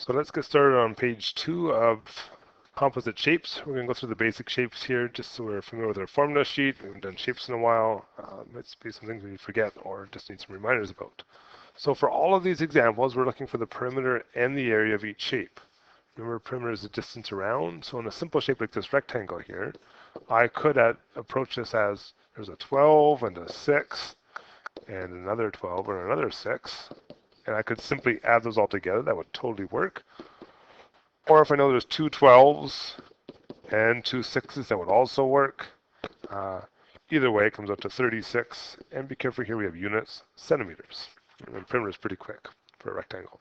So let's get started on page 2 of composite shapes. We're going to go through the basic shapes here just so we're familiar with our formula sheet. We haven't done shapes in a while. Might be some things we forget or just need some reminders about. So for all of these examples, we're looking for the perimeter and the area of each shape. Remember, perimeter is the distance around. So in a simple shape like this rectangle here, I could approach this as there's a 12 and a 6 and another 12 or another 6. And I could simply add those all together. That would totally work. Or if I know there's two 12s and two 6s, that would also work. Uh, either way, it comes out to 36. And be careful here, we have units, centimeters. And the perimeter is pretty quick for a rectangle.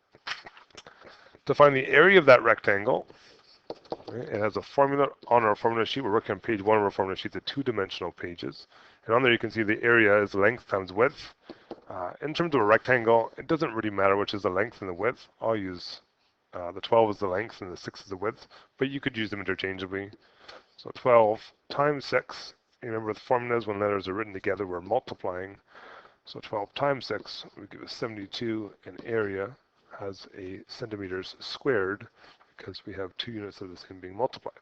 To find the area of that rectangle, it has a formula on our formula sheet. We're working on page 1 of our formula sheet, the two-dimensional pages. And on there you can see the area is length times width. In terms of a rectangle, it doesn't really matter which is the length and the width. I'll use the 12 is the length and the 6 is the width, but you could use them interchangeably. So 12 times 6, remember the formulas when letters are written together, we're multiplying. So 12 times 6 would give us 72, and area has a centimeters squared because we have two units of the same being multiplied.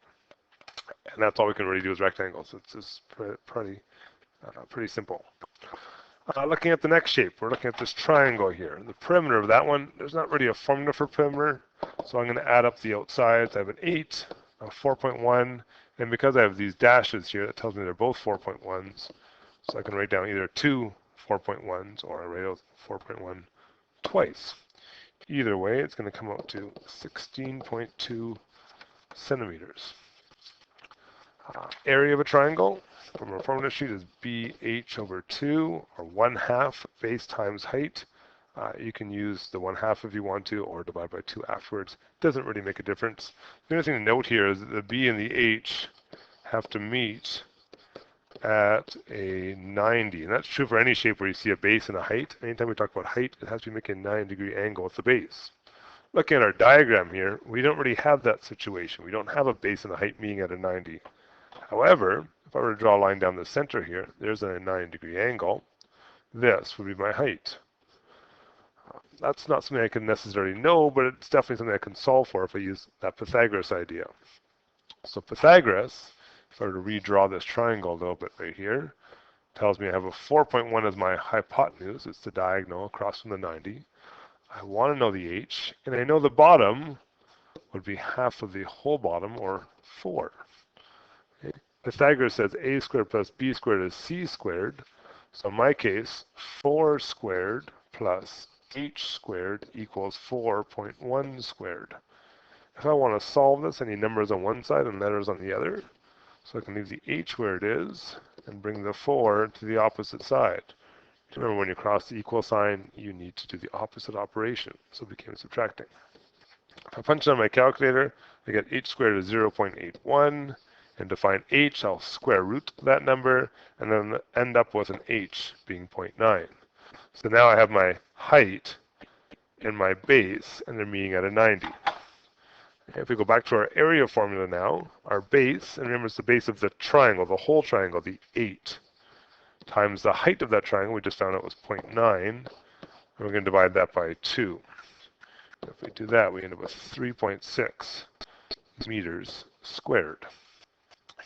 And that's all we can really do as rectangles. It's just pretty simple. Looking at the next shape, we're looking at this triangle here. The perimeter of that one, there's not really a formula for perimeter, so I'm going to add up the outsides. I have an 8, a 4.1, and because I have these dashes here, that tells me they're both 4.1s. So I can write down either two 4.1s or I write out 4.1 twice. Either way, it's going to come out to 16.2 centimeters. Area of a triangle from our formula sheet is BH over 2, or 1/2 base times height. You can use the 1/2 if you want to, or divide by 2 afterwards. Doesn't really make a difference. The only thing to note here is that the B and the H have to meet at a 90, and that's true for any shape where you see a base and a height. Anytime we talk about height, it has to be making a 9-degree angle with the base. Looking at our diagram here, we don't really have that situation. We don't have a base and a height meeting at a 90. However, if I were to draw a line down the center here, there's a 9-degree angle. This would be my height. That's not something I can necessarily know, but it's definitely something I can solve for if I use that Pythagoras idea. So Pythagoras, if I were to redraw this triangle a little bit right here, tells me I have a 4.1 as my hypotenuse. It's the diagonal across from the 90. I want to know the h, and I know the bottom would be half of the whole bottom, or 4. Okay. Pythagoras says a squared plus b squared is c squared. So in my case, 4 squared plus h squared equals 4.1 squared. If I want to solve this, I need numbers on one side and letters on the other. So I can leave the h where it is and bring the 4 to the opposite side. Remember, when you cross the equal sign, you need to do the opposite operation. So it became subtracting. If I punch it on my calculator, I get h squared is 0.81. And to find h, I'll square root that number and then end up with an h being 0.9. So now I have my height and my base, and they're meeting at a 90. If we go back to our area formula now, our base, and remember it's the base of the triangle, the whole triangle, the 8, times the height of that triangle, we just found out was 0.9, and we're going to divide that by 2. If we do that, we end up with 3.6 meters squared.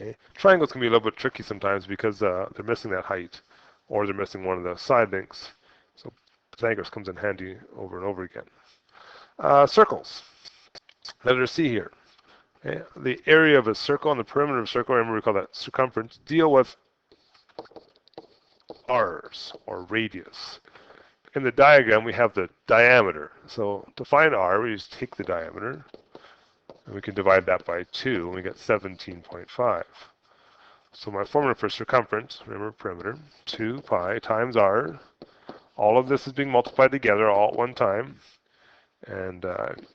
Okay. Triangles can be a little bit tricky sometimes because they're missing that height, or they're missing one of the side links. So Pythagoras comes in handy over and over again. Circles. Letter C here. Okay. The area of a circle and the perimeter of a circle, remember we call that circumference, deal with r's, or radius. In the diagram, we have the diameter. So to find r, we just take the diameter, and we can divide that by 2, and we get 17.5. So my formula for circumference, remember perimeter, 2 pi times r. All of this is being multiplied together all at one time. And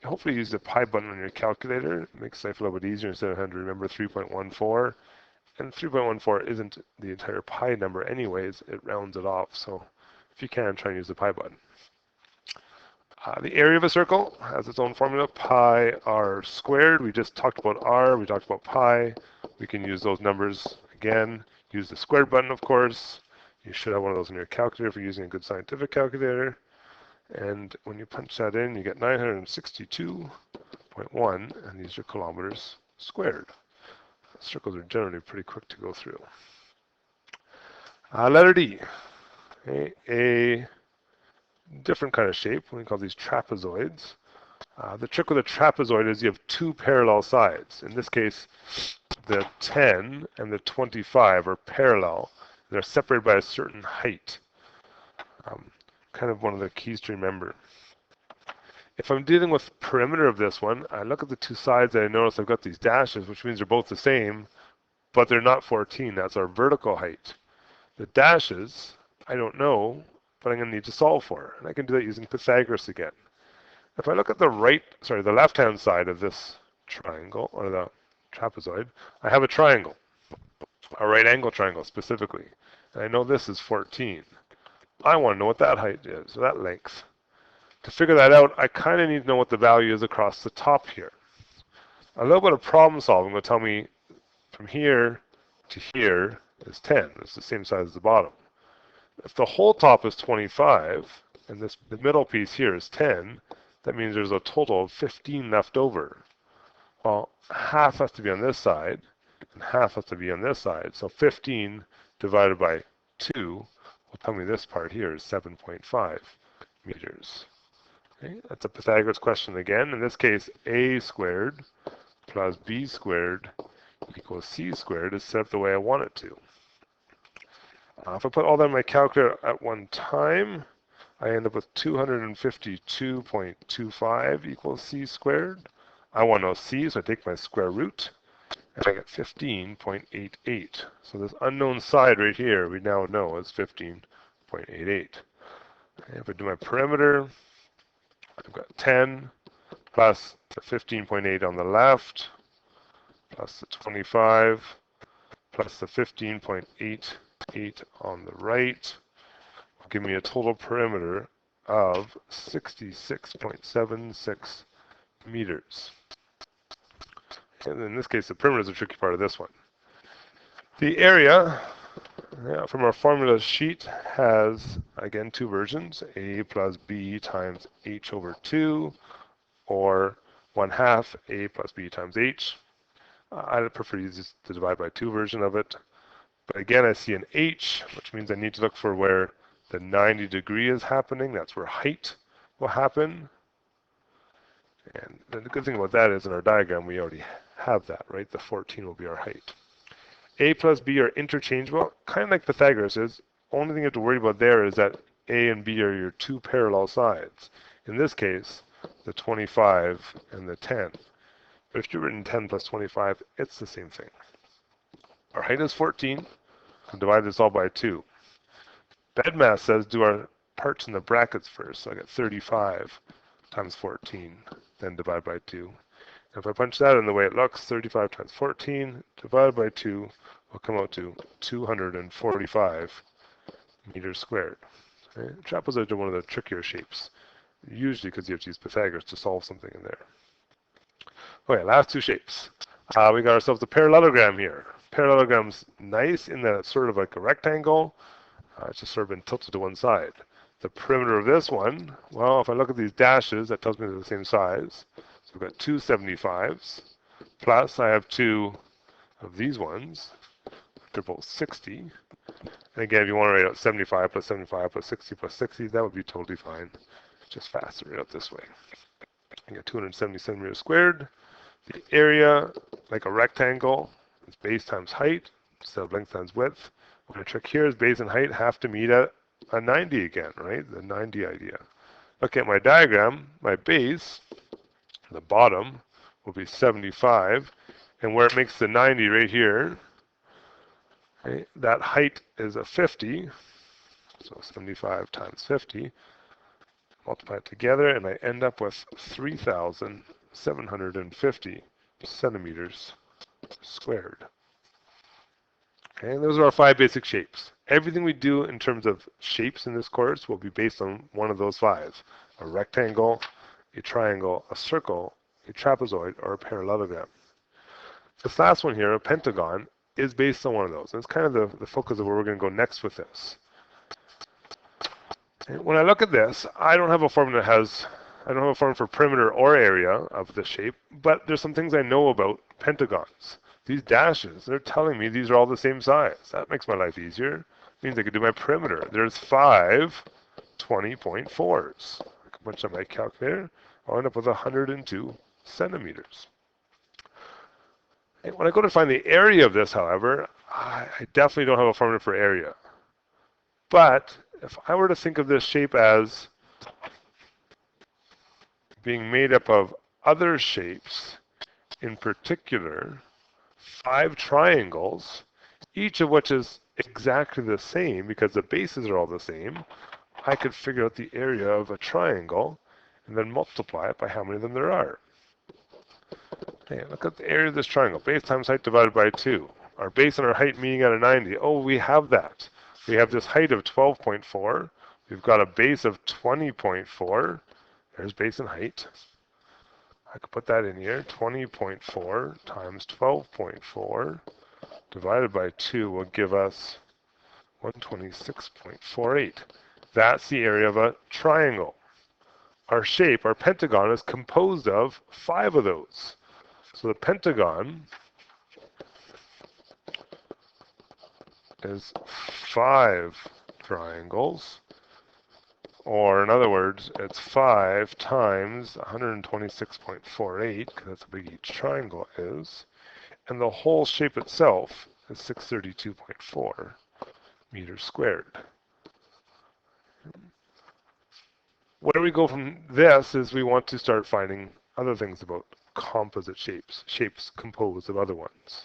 hopefully use the pi button on your calculator. It makes life a little bit easier instead of having to remember 3.14. And 3.14 isn't the entire pi number anyways. It rounds it off. So if you can, try and use the pi button. The area of a circle has its own formula, pi r squared. We just talked about r. We talked about pi. We can use those numbers again. Use the squared button, of course. You should have one of those in your calculator if you're using a good scientific calculator. And when you punch that in, you get 962 0.1, and these are kilometers squared. Circles are generally pretty quick to go through. Letter D, okay, a different kind of shape. We call these trapezoids. The trick with a trapezoid is you have two parallel sides. In this case, the 10 and the 25 are parallel. They're separated by a certain height. Kind of one of the keys to remember. If I'm dealing with perimeter of this one, I look at the two sides and I notice I've got these dashes, which means they're both the same, but they're not 14. That's our vertical height. The dashes, I don't know, but I'm going to need to solve for. And I can do that using Pythagoras again. If I look at the left-hand side of this triangle, or the trapezoid, I have a triangle, a right angle triangle specifically. And I know this is 14. I want to know what that height is, or that length. To figure that out, I kind of need to know what the value is across the top here. A little bit of problem solving will tell me from here to here is 10. It's the same size as the bottom. If the whole top is 25, and the middle piece here is 10, that means there's a total of 15 left over. Well, half has to be on this side, and half has to be on this side. So 15 divided by 2 will tell me this part here is 7.5 meters. Okay, that's a Pythagoras question again. In this case, a squared plus b squared equals c squared is set up the way I want it to. If I put all that in my calculator at one time, I end up with 252.25 equals c squared. I want to know c, so I take my square root, and I get 15.88. So this unknown side right here, we now know is 15.88. If I do my perimeter, I've got 10 plus the 15.8 on the left, plus the 25, plus the 15.88 on the right, will give me a total perimeter of 66.76 meters. And in this case, the perimeter is the tricky part of this one. The area from our formula sheet has, again, two versions, a plus b times h over 2, or 1/2 a plus b times h. I prefer to use the divide by 2 version of it. But again, I see an h, which means I need to look for where the 90 degree is happening. That's where height will happen. And the good thing about that is in our diagram, we already have that, right? The 14 will be our height. A plus b are interchangeable, kind of like Pythagoras is. Only thing you have to worry about there is that a and b are your two parallel sides. In this case, the 25 and the 10. But if you've written 10 plus 25, it's the same thing. Our height is 14. I'll divide this all by 2. BEDMAS says do our parts in the brackets first. So I get 35 times 14, then divide by 2. And if I punch that in the way it looks, 35 times 14 divided by 2 will come out to 245 meters squared. Okay? Trapezoids are one of the trickier shapes, usually because you have to use Pythagoras to solve something in there. Okay, last two shapes. We got ourselves a parallelogram here. Parallelogram's nice in that it's sort of like a rectangle. It's just sort of been tilted to one side. The perimeter of this one, well, if I look at these dashes, that tells me they're the same size. So we've got two 75s, plus I have two of these ones. They're both 60. And again, if you want to write out 75 plus 75 plus 60 plus 60, that would be totally fine. Just faster right out this way. You got 270 centimeters squared. The area, like a rectangle, is base times height instead of length times width. The trick here is base and height have to meet at a 90 again, right? The 90 idea. Look at my diagram. My base, the bottom, will be 75. And where it makes the 90 right here, okay, that height is a 50. So 75 times 50. Multiply it together, and I end up with 3,750 centimeters squared. Okay, and those are our 5 basic shapes. Everything we do in terms of shapes in this course will be based on one of those 5. A rectangle, a triangle, a circle, a trapezoid, or a parallelogram. This last one here, a pentagon, is based on one of those. And it's kind of the focus of where we're going to go next with this. Okay, when I look at this, I don't have a formula that has I don't have a formula for perimeter or area of the shape, but there's some things I know about pentagons. These dashes, they're telling me these are all the same size. That makes my life easier. It means I could do my perimeter. There's 5 20.4s. I can punch on my calculator. I'll end up with 102 centimeters. And when I go to find the area of this, however, I definitely don't have a formula for area. But if I were to think of this shape as being made up of other shapes, in particular, 5 triangles, each of which is exactly the same because the bases are all the same, I could figure out the area of a triangle and then multiply it by how many of them there are. Okay, look at the area of this triangle. Base times height divided by 2. Our base and our height meeting at a 90. Oh, we have that. We have this height of 12.4. We've got a base of 20.4. There's base and height. I could put that in here. 20.4 times 12.4 divided by 2 will give us 126.48. That's the area of a triangle. Our shape, our pentagon, is composed of 5 of those. So the pentagon is 5 triangles, or in other words, it's 5 times 126.48, because that's how big each triangle is, and the whole shape itself is 632.4 meters squared. Where we go from this is we want to start finding other things about composite shapes, shapes composed of other ones.